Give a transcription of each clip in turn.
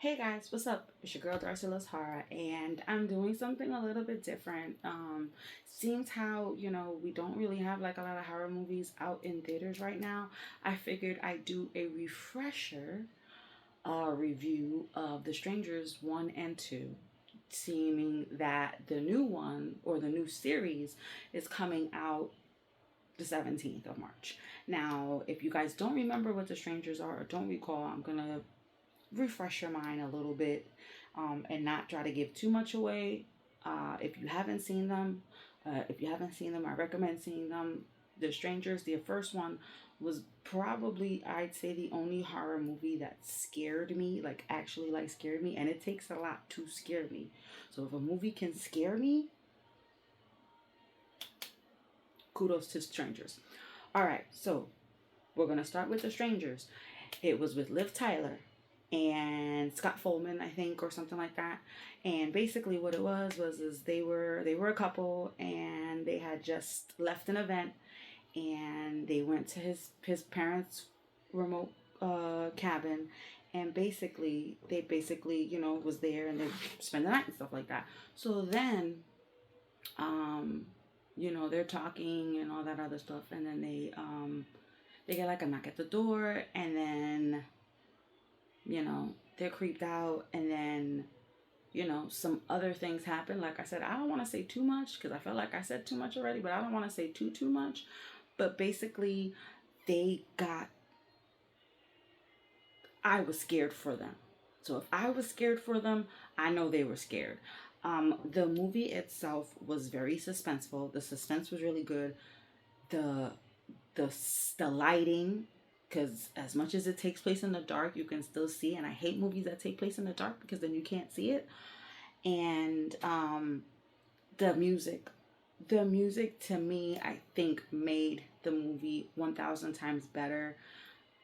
Hey guys, what's up? It's your girl Darcy Horror, and I'm doing something a little bit different. Seems how we don't really have like a lot of horror movies out in theaters right now. I figured I'd do a refresher review of The Strangers 1 and 2, seeming that the new one or the new series is coming out the 17th of March. Now, if you guys don't remember what The Strangers are or don't recall, I'm gonna refresh your mind a little bit and not try to give too much away. If you haven't seen them, I recommend seeing them. The Strangers, the first one, was probably, I'd say, the only horror movie that scared me, like actually like scared me, and it takes a lot to scare me. So if a movie can scare me, kudos to Strangers. All right, so we're gonna start with The Strangers. It was with Liv Tyler and Scott Folman, I think, or something like that. And basically, what it was is they were a couple, and they had just left an event, and they went to his parents' remote cabin, and they basically was there, and they spent the night and stuff like that. So then, um, they're talking and all that other stuff, and then they get like a knock at the door, and then they're creeped out, and then some other things happen. Like I said, I don't want to say too much because I felt like I said too much already, but I don't want to say too much. But basically, they got I was scared for them. So if I was scared for them, I know they were scared. The movie itself was very suspenseful. The suspense was really good. The the the lighting, because as much as it takes place in the dark, you can still see, and I hate movies that take place in the dark because then you can't see it. And the music the music to me, I think, made the movie 1000 times better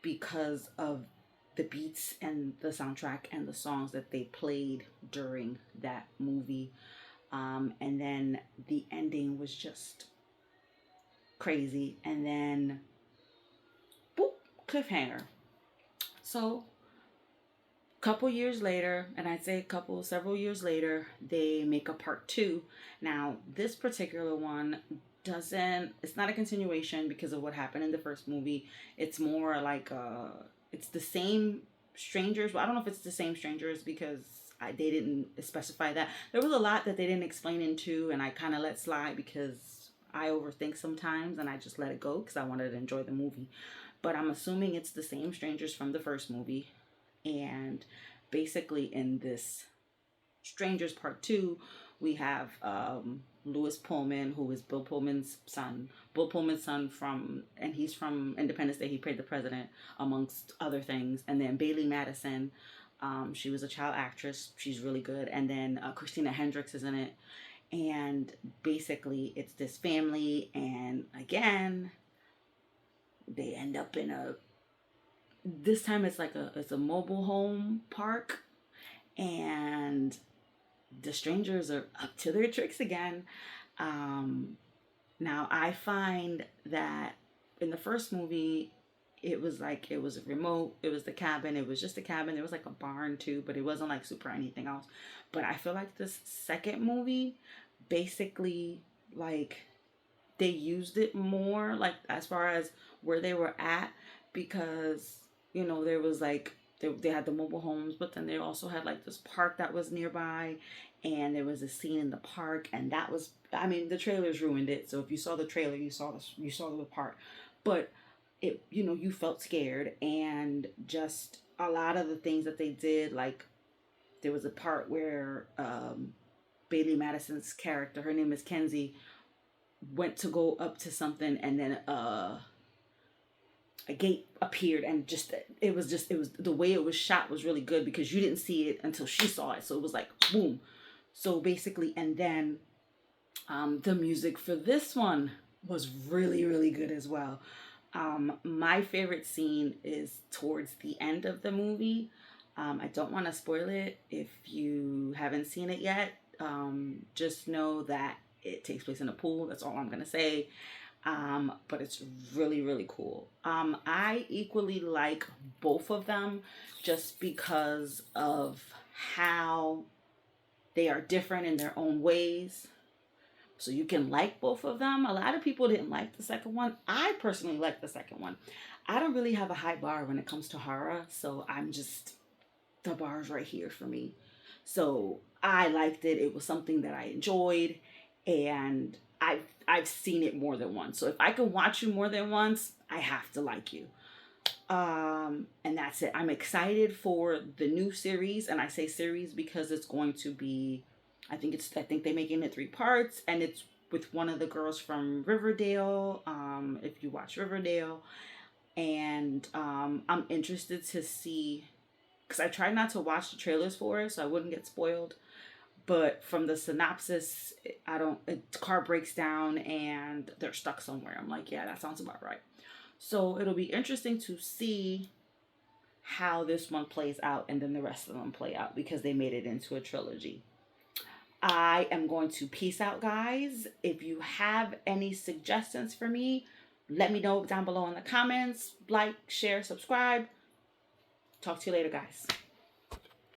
because of the beats and the soundtrack and the songs that they played during that movie. And then the ending was just crazy, and then boop, cliffhanger. So couple years later, and I'd say several years later, they make a part two. Now this particular one doesn't it's not a continuation because of what happened in the first movie. It's more like it's the same strangers. Well, I don't know if it's the same strangers because they didn't specify that. There was a lot that they didn't explain into, and I kind of let slide because I overthink sometimes, and I just let it go because I wanted to enjoy the movie. But I'm assuming it's the same strangers from the first movie. And basically, in this Strangers Part 2, we have Lewis Pullman, who is Bill Pullman's son. Bill Pullman's son and he's from Independence Day. He played the president, amongst other things. And then Bailey Madison, she was a child actress. She's really good. And then Christina Hendricks is in it. And basically, it's this family, and again, they end up in a this time it's a mobile home park, and the strangers are up to their tricks again. um Now I find that in the first movie, it was a remote, it was the cabin, it was just a cabin. There was like a barn too, but it wasn't like super anything else. But I feel like this second movie, basically, like, they used it more, like as far as where they were at, because there was like they had the mobile homes, but then they also had like this park that was nearby, and there was a scene in the park, and that was, I mean, the trailers ruined it. So if you saw the trailer, you saw the part. But it, you felt scared, and just a lot of the things that they did, like there was a part where Bailey Madison's character, her name is Kenzie, went to go up to something, and then a gate appeared, and it was the way it was shot was really good because you didn't see it until she saw it, so it was like boom. So basically, and then the music for this one was really, really good as well. My favorite scene is towards the end of the movie. I don't want to spoil it if you haven't seen it yet. Just know that it takes place in a pool. That's all I'm gonna say. But it's really, really cool. I equally like both of them just because of how they are different in their own ways. So you can like both of them. A lot of people didn't like the second one. I personally like the second one. I don't really have a high bar when it comes to horror, so I'm just, the bar's right here for me. So I liked it. It was something that I enjoyed, and I've seen it more than once. So if I can watch you more than once, I have to like you. And that's it. I'm excited for the new series, and I say series because it's going to be, I think they're making it three parts, and it's with one of the girls from Riverdale. If you watch Riverdale, and I'm interested to see, because I tried not to watch the trailers for it so I wouldn't get spoiled. But from the synopsis, I don't. Car breaks down and they're stuck somewhere. I'm like, yeah, that sounds about right. So it'll be interesting to see how this one plays out and then the rest of them play out because they made it into a trilogy. I am going to peace out, guys. If you have any suggestions for me, let me know down below in the comments. Like, share, subscribe. Talk to you later, guys.